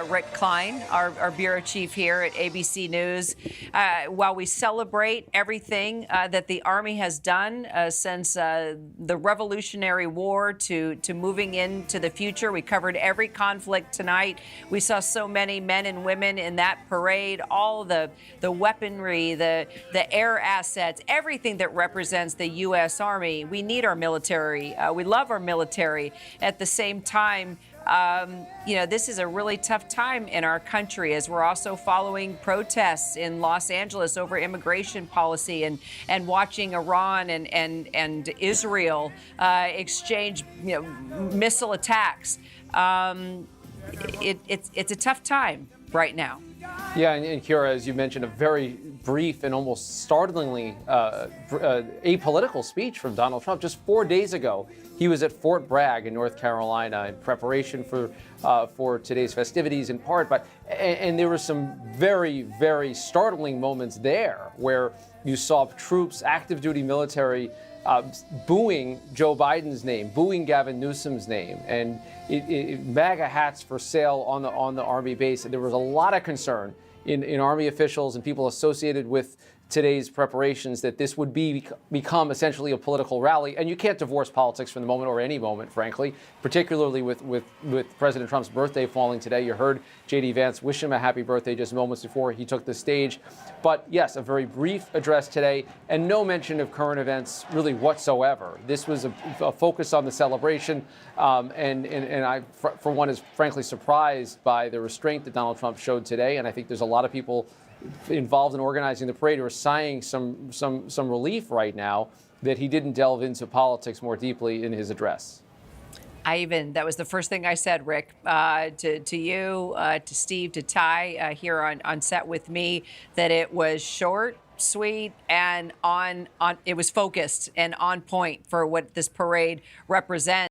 Rick Klein, our bureau chief here at ABC News. While we celebrate everything that the Army has done since the Revolutionary War to moving into the future, we covered every conflict tonight. We saw so many men and women in that parade, all the weaponry, the air assets, everything that represents the U.S. Army. We need our military. We love our military. At the same time, this is a really tough time in our country as we're also following protests in Los Angeles over immigration policy and watching Iran and Israel exchange missile attacks. It's a tough time right now. Yeah, and Kira, as you mentioned, a very brief and almost startlingly apolitical speech from Donald Trump. Just 4 days ago, he was at Fort Bragg in North Carolina in preparation for today's festivities in part. And there were some very, very startling moments there where you saw troops, active duty military, booing Joe Biden's name, booing Gavin Newsom's name, and MAGA hats for sale on the Army base. And there was a lot of concern in Army officials and people associated with today's preparations that this would become essentially a political rally. And you can't divorce politics from the moment or any moment, frankly, particularly with President Trump's birthday falling today. You heard J.D. Vance wish him a happy birthday just moments before he took the stage. But yes, a very brief address today and no mention of current events really whatsoever. This was a focus on the celebration. And I, for one, is frankly surprised by the restraint that Donald Trump showed today. And I think there's a lot of people involved in organizing the parade who are sighing some relief right now that he didn't delve into politics more deeply in his address. That was the first thing I said, Rick, to you, to Steve, to Ty here on set with me, that it was short, sweet, and it was focused and on point for what this parade represents.